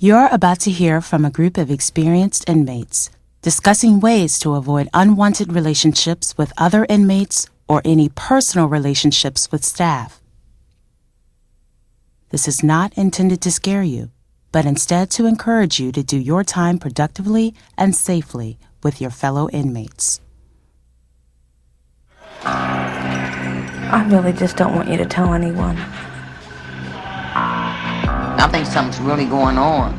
You're about to hear from a group of experienced inmates discussing ways to avoid unwanted relationships with other inmates or any personal relationships with staff. This is not intended to scare you, but instead to encourage you to do your time productively and safely with your fellow inmates. I really just don't want you to tell anyone. I think something's really going on.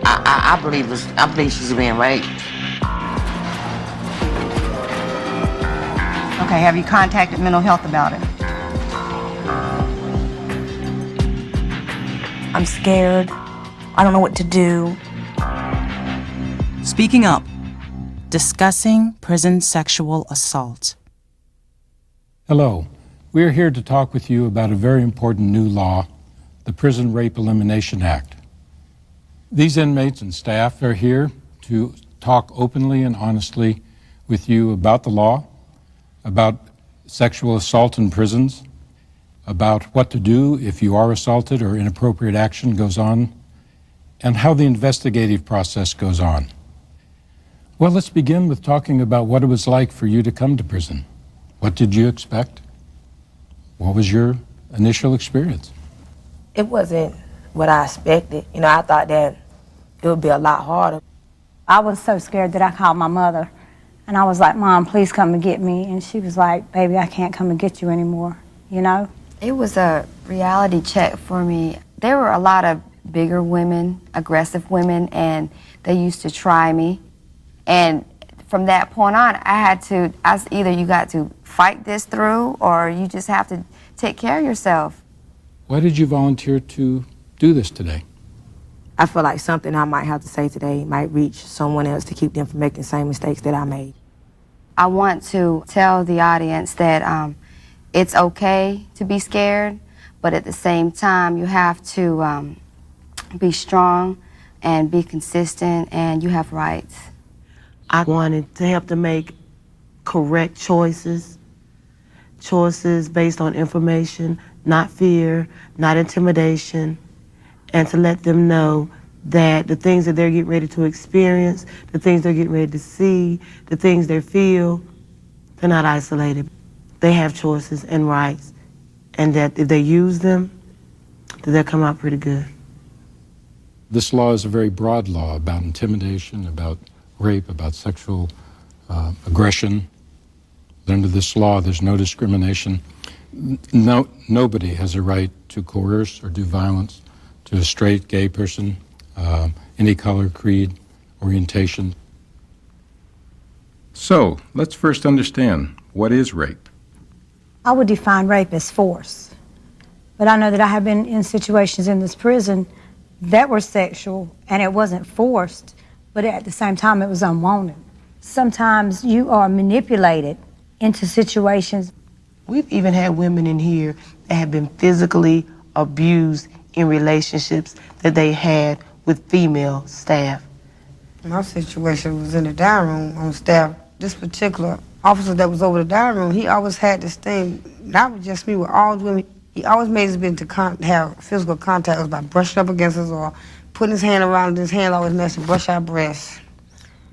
I believe she's being raped. Okay, have you contacted mental health about it? I'm scared. I don't know what to do. Speaking up. Discussing prison sexual assault. Hello. We are here to talk with you about a very important new law, the Prison Rape Elimination Act. These inmates and staff are here to talk openly and honestly with you about the law, about sexual assault in prisons, about what to do if you are assaulted or inappropriate action goes on, and how the investigative process goes on. Well, let's begin with talking about what it was like for you to come to prison. What did you expect? What was your initial experience? It wasn't what I expected. I thought that it would be a lot harder. I was so scared that I called my mother, and I was like, Mom, please come and get me. And she was like, baby, I can't come and get you anymore, It was a reality check for me. There were a lot of bigger women, aggressive women, and they used to try me. And from that point on, either you got to fight this through or you just have to take care of yourself. Why did you volunteer to do this today? I feel like something I might have to say today might reach someone else to keep them from making the same mistakes that I made. I want to tell the audience that it's okay to be scared, but at the same time, you have to be strong and be consistent, and you have rights. I wanted to help them make correct choices based on information, not fear, not intimidation, and to let them know that the things that they're getting ready to experience, the things they're getting ready to see, the things they feel, they're not isolated. They have choices and rights, and that if they use them, that they'll come out pretty good. This law is a very broad law about intimidation, about rape, about sexual aggression. Under this law, there's no discrimination. Nobody has a right to coerce or do violence to a straight, gay person, any color, creed, orientation. So, let's first understand, what is rape? I would define rape as force. But I know that I have been in situations in this prison that were sexual, and it wasn't forced, but at the same time, it was unwanted. Sometimes you are manipulated into situations. We've even had women in here that have been physically abused in relationships that they had with female staff. My situation was in the dining room on staff. This particular officer that was over the dining room, he always had this thing, not with just me, with all the women. He always made us be to have physical contact. It was by brushing up against us or putting his hand around his hand, always messed to brush our breasts.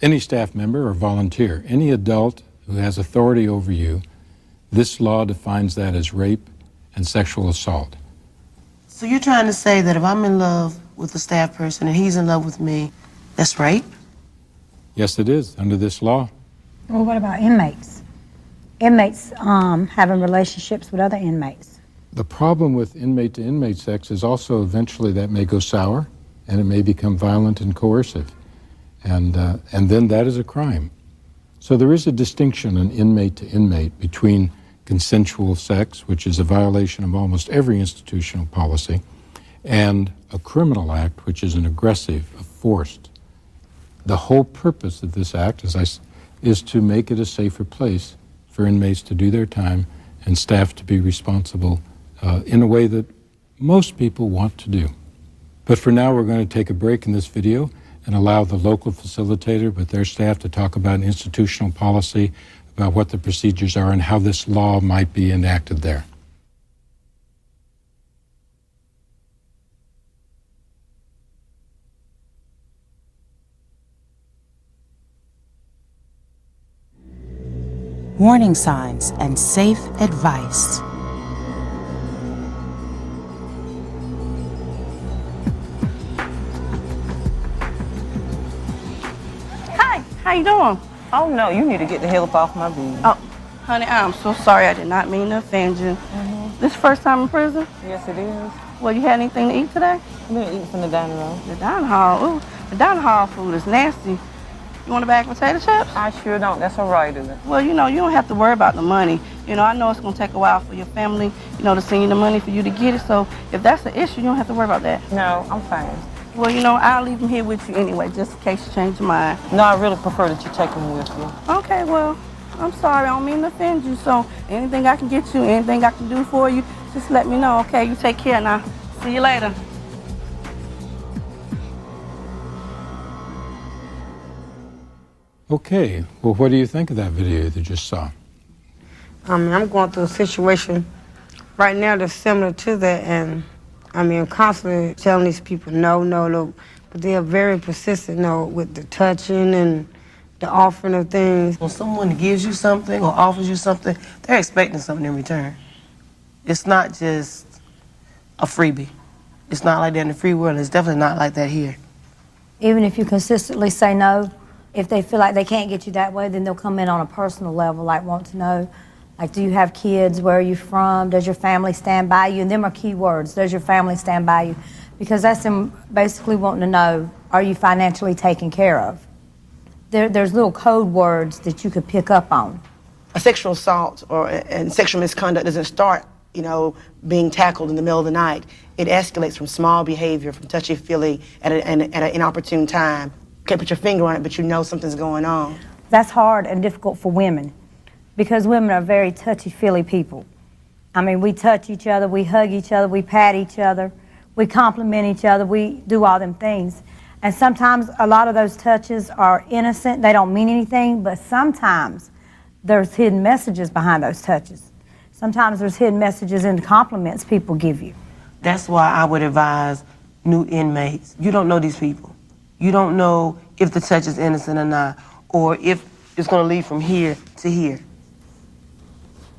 Any staff member or volunteer, any adult who has authority over you, this law defines that as rape and sexual assault. So you're trying to say that if I'm in love with a staff person and he's in love with me, that's rape? Yes, it is, under this law. Well, what about inmates? Inmates having relationships with other inmates. The problem with inmate-to-inmate sex is also eventually that may go sour and it may become violent and coercive. And then that is a crime. So there is a distinction in inmate-to-inmate between consensual sex, which is a violation of almost every institutional policy, and a criminal act, which is an aggressive, forced. The whole purpose of this act is to make it a safer place for inmates to do their time and staff to be responsible in a way that most people want to do. But for now, we're going to take a break in this video and allow the local facilitator with their staff to talk about institutional policy, about what the procedures are and how this law might be enacted there. warning signs, and safe advice. Hi, how you doing? Oh no, you need to get the hell up off my bed. Oh, honey, I'm so sorry. I did not mean to offend you. This first time in prison? Yes, it is. Well, you had anything to eat today? I'm gonna eat from the dining room. The dining hall. Ooh, the dining hall food is nasty. You want a bag of potato chips? I sure don't. That's all right, isn't it? Well, you know, you don't have to worry about the money. You know, I know it's gonna take a while for your family, you know, to send you the money for you to get it. So if that's the issue, you don't have to worry about that. No, I'm fine. Well, you know, I'll leave them here with you anyway, just in case you change your mind. No, I really prefer that you take them with you. Okay, well, I'm sorry. I don't mean to offend you. So anything I can get you, anything I can do for you, just let me know, okay? You take care now. See you later. Okay, well, what do you think of that video that you just saw? I'm going through a situation right now that's similar to that, and I'm constantly telling these people no, but they are very persistent, with the touching and the offering of things. When someone gives you something or offers you something, they're expecting something in return. It's not just a freebie. It's not like that in the free world. It's definitely not like that here. Even if you consistently say no, if they feel like they can't get you that way, then they'll come in on a personal level, like want to know, like, do you have kids? Where are you from? Does your family stand by you? And them are key words. Does your family stand by you? Because that's them basically wanting to know, are you financially taken care of? There's little code words that you could pick up on. A sexual assault and sexual misconduct doesn't start, being tackled in the middle of the night. It escalates from small behavior, from touchy-feely at an inopportune time. You can't put your finger on it, but you know something's going on. That's hard and difficult for women because women are very touchy-feely people. I mean, we touch each other, we hug each other, we pat each other, we compliment each other, we do all them things. And sometimes a lot of those touches are innocent, they don't mean anything, but sometimes there's hidden messages behind those touches. Sometimes there's hidden messages in the compliments people give you. That's why I would advise new inmates. You don't know these people. You don't know if the touch is innocent or not, or if it's going to lead from here to here.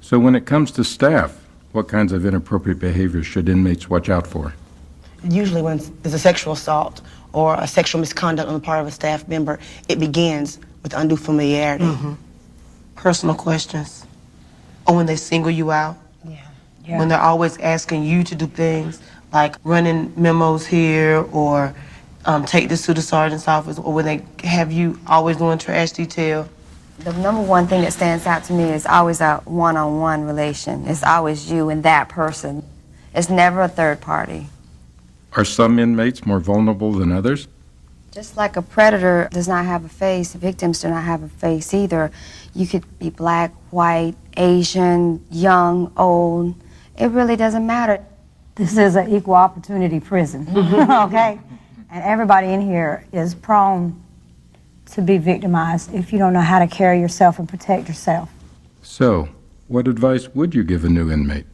So when it comes to staff, what kinds of inappropriate behavior should inmates watch out for? Usually when there's a sexual assault or a sexual misconduct on the part of a staff member, it begins with undue familiarity. Personal questions. Or when they single you out. Yeah. When they're always asking you to do things like running memos here or take this to the sergeant's office, or when they have you always doing trash detail. The number one thing that stands out to me is always a one-on-one relation. It's always you and that person. It's never a third party. Are some inmates more vulnerable than others? Just like a predator does not have a face, victims do not have a face either. You could be black, white, Asian, young, old. It really doesn't matter. This is an equal opportunity prison, okay? And everybody in here is prone to be victimized if you don't know how to carry yourself and protect yourself. So, what advice would you give a new inmate?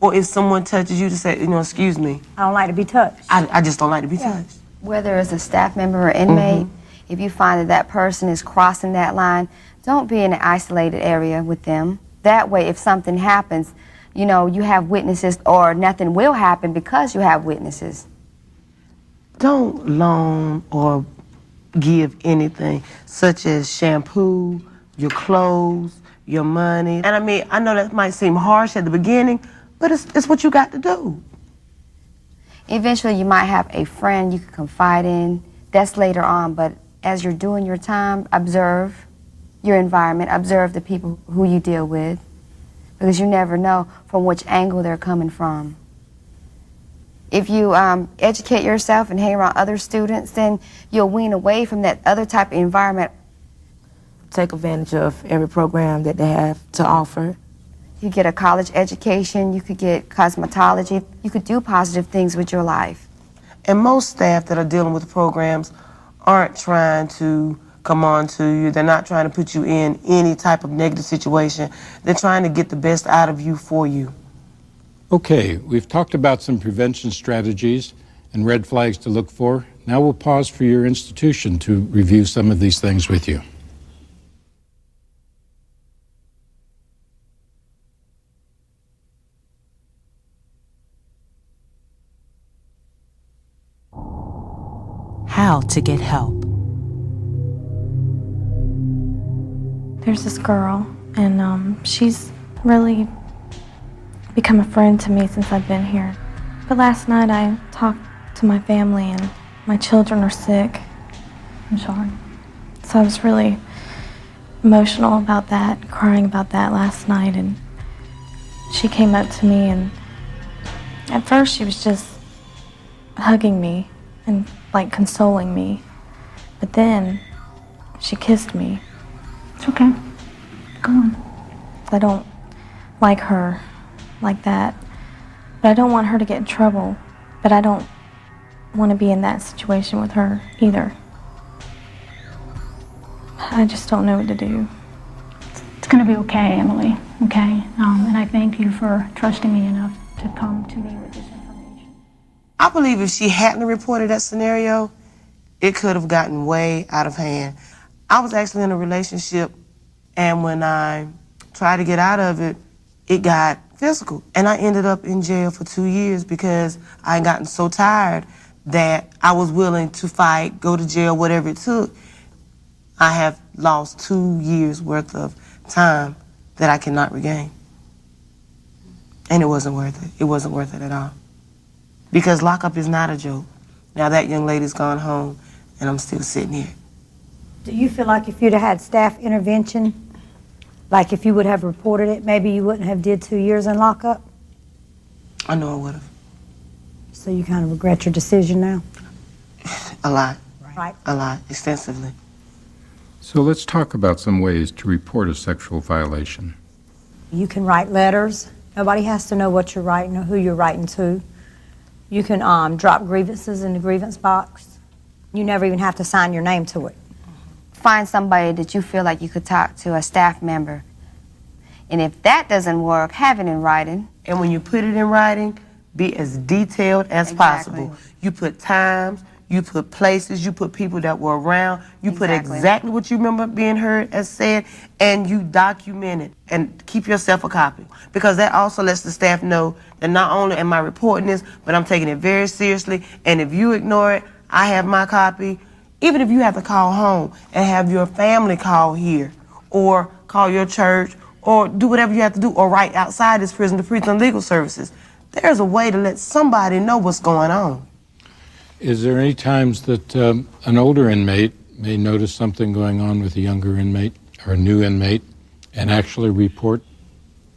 Or if someone touches you to say, excuse me. I don't like to be touched. I just don't like to be touched. Whether it's a staff member or inmate, if you find that that person is crossing that line, don't be in an isolated area with them. That way, if something happens, you have witnesses, or nothing will happen because you have witnesses. Don't loan or give anything, such as shampoo, your clothes, your money. And I know that might seem harsh at the beginning, but it's what you got to do. Eventually, you might have a friend you can confide in. That's later on, but as you're doing your time, observe your environment, observe the people who you deal with, because you never know from which angle they're coming from. If you educate yourself and hang around other students, then you'll wean away from that other type of environment. Take advantage of every program that they have to offer. You get a college education, you could get cosmetology, you could do positive things with your life. And most staff that are dealing with the programs aren't trying to come on to you. They're not trying to put you in any type of negative situation. They're trying to get the best out of you for you. Okay, we've talked about some prevention strategies and red flags to look for. Now we'll pause for your institution to review some of these things with you. how to get help. There's this girl, and she's really become a friend to me since I've been here. But last night I talked to my family, and my children are sick. I'm sorry. So I was really emotional about that, crying about that last night, and she came up to me, and at first she was just hugging me and like consoling me, but then she kissed me. It's okay. Go on. I don't like her like that, but I don't want her to get in trouble, but I don't want to be in that situation with her either. I just don't know what to do. It's going to be okay, Emily, okay? And I thank you for trusting me enough to come to me with this information. I believe if she hadn't reported that scenario, it could have gotten way out of hand. I was actually in a relationship, and when I tried to get out of it, it got physical. And I ended up in jail for 2 years because I had gotten so tired that I was willing to fight, go to jail, whatever it took. I have lost 2 years worth of time that I cannot regain. And it wasn't worth it. It wasn't worth it at all. Because lockup is not a joke. Now that young lady's gone home, and I'm still sitting here. Do you feel like if you'd have had staff intervention, like if you would have reported it, maybe you wouldn't have did 2 years in lockup? I know I would have. So you kind of regret your decision now? A lot. Right. A lot, extensively. So let's talk about some ways to report a sexual violation. You can write letters. Nobody has to know what you're writing or who you're writing to. You can drop grievances in the grievance box. You never even have to sign your name to it. Find somebody that you feel like you could talk to, a staff member. And if that doesn't work, have it in writing. And when you put it in writing, be as detailed as possible. You put times, you put places, you put people that were around, you put exactly what you remember being heard as said, and you document it and keep yourself a copy. Because that also lets the staff know that not only am I reporting this, but I'm taking it very seriously, and if you ignore it, I have my copy. Even if you have to call home and have your family call here, or call your church, or do whatever you have to do, or write outside this prison to Prison Legal Services, there's a way to let somebody know what's going on. Is there any times that an older inmate may notice something going on with a younger inmate or a new inmate and actually report?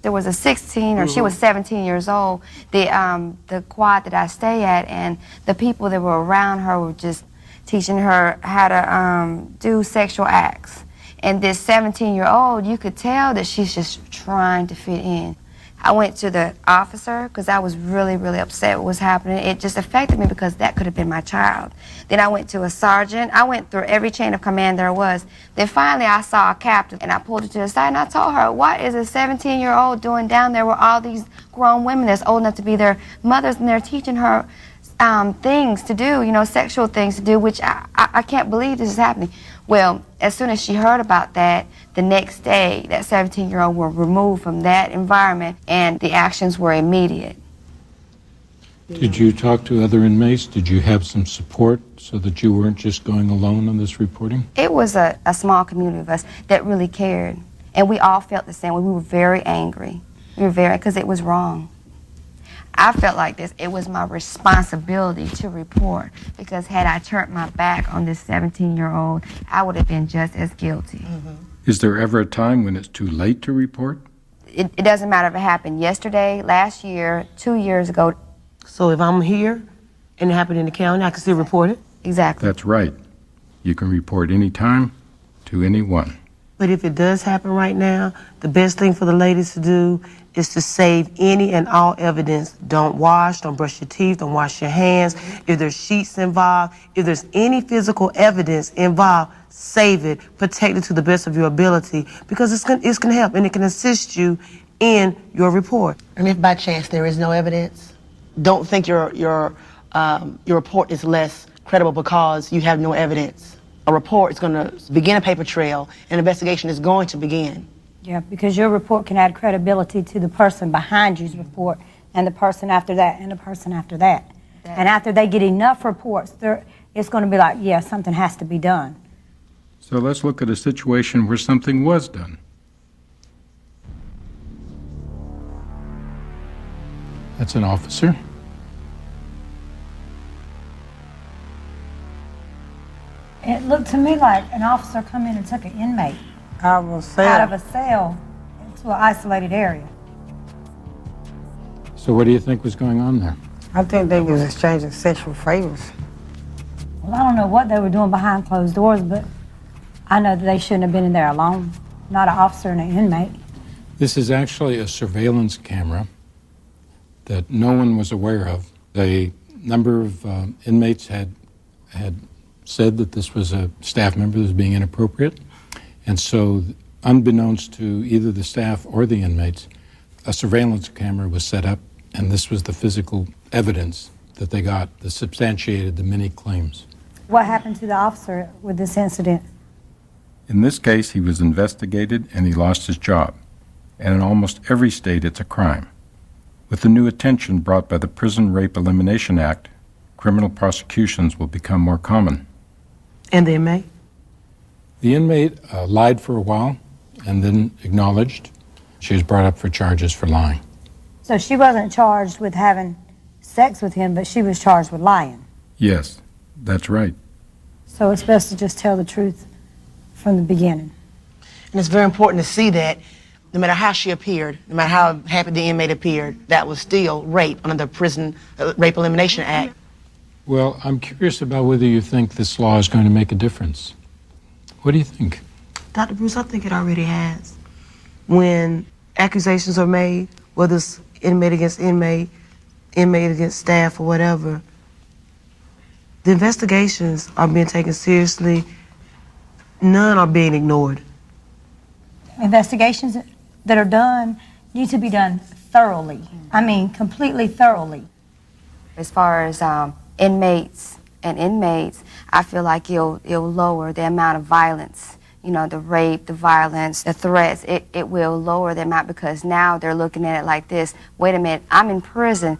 There was a 16, or she was 17 years old, the quad that I stay at, and the people that were around her were just teaching her how to do sexual acts. And this 17-year-old, you could tell that she's just trying to fit in. I went to the officer because I was really, really upset with what was happening. It just affected me because that could have been my child. Then I went to a sergeant. I went through every chain of command there was. Then finally I saw a captain, and I pulled her to the side and I told her, what is a 17-year-old doing down there with all these grown women that's old enough to be their mothers, and they're teaching her things to do, you know, sexual things to do, which I can't believe this is happening. Well, as soon as she heard about that, the next day, that 17-year-old was removed from that environment, and the actions were immediate. Did you talk to other inmates? Did you have some support so that you weren't just going alone on this reporting? It was a small community of us that really cared, and we all felt the same way. We were very angry. We were very, because it was wrong. I felt like this. It was my responsibility to report, because had I turned my back on this 17-year-old, I would have been just as guilty. Is there ever a time when it's too late to report? It doesn't matter if it happened yesterday, last year, 2 years ago. So if I'm here and it happened in the county, I can still report it? Exactly. That's right. You can report any time to anyone. But if it does happen right now, the best thing for the ladies to do is to save any and all evidence. Don't wash, don't brush your teeth, don't wash your hands. If there's sheets involved, if there's any physical evidence involved, save it, protect it to the best of your ability, because it's gonna help and it can assist you in your report. And if by chance there is no evidence, don't think your report is less credible because you have no evidence. A report is going to begin a paper trail, an investigation is going to begin. Yeah, because your report can add credibility to the person behind you's report, and the person after that, and the person after that. And after they get enough reports, it's going to be like, yeah, something has to be done. So let's look at a situation where something was done. That's an officer. It looked to me like an officer come in and took an inmate I will say out of a cell into an isolated area. So what do you think was going on there? I think they was exchanging sexual favors. Well, I don't know what they were doing behind closed doors, but I know that they shouldn't have been in there alone, not an officer and an inmate. This is actually a surveillance camera that no one was aware of. A number of inmates had said that this was a staff member that was being inappropriate, and so unbeknownst to either the staff or the inmates, a surveillance camera was set up, and this was the physical evidence that they got that substantiated the many claims. What happened to the officer with this incident? In this case, he was investigated and he lost his job. And in almost every state, it's a crime. With the new attention brought by the Prison Rape Elimination Act, criminal prosecutions will become more common. And the inmate? The inmate lied for a while and then acknowledged. She was brought up for charges for lying. So she wasn't charged with having sex with him, but she was charged with lying. Yes, that's right. So it's best to just tell the truth from the beginning. And it's very important to see that no matter how she appeared, no matter how happy the inmate appeared, that was still rape under the Prison Rape Elimination Act. Well, I'm curious about whether you think this law is going to make a difference. What do you think? Dr. Bruce, I think it already has. When accusations are made, whether it's inmate against inmate, inmate against staff or whatever, the investigations are being taken seriously. None are being ignored. Investigations that are done need to be done thoroughly. I mean, completely thoroughly. As far as inmates and inmates, I feel like it'll lower the amount of violence. You know, the rape, the violence, the threats, it will lower the amount, because now they're looking at it like this. Wait a minute, I'm in prison,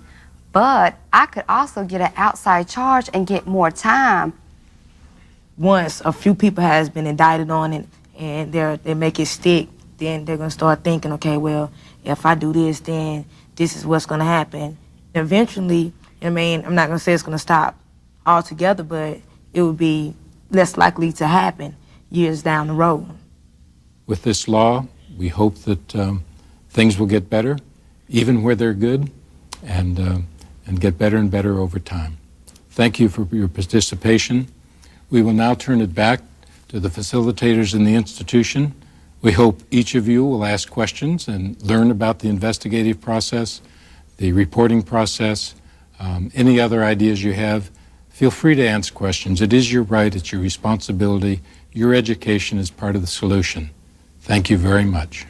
but I could also get an outside charge and get more time. Once a few people has been indicted on it and they make it stick, then they're going to start thinking, okay, well, if I do this, then this is what's going to happen. Eventually, I mean, I'm not going to say it's going to stop altogether, but it would be less likely to happen years down the road. With this law, we hope that things will get better, even where they're good, and get better and better over time. Thank you for your participation. We will now turn it back to the facilitators in the institution. We hope each of you will ask questions and learn about the investigative process, the reporting process, any other ideas you have. Feel free to ask questions. It is your right, it's your responsibility. Your education is part of the solution. Thank you very much.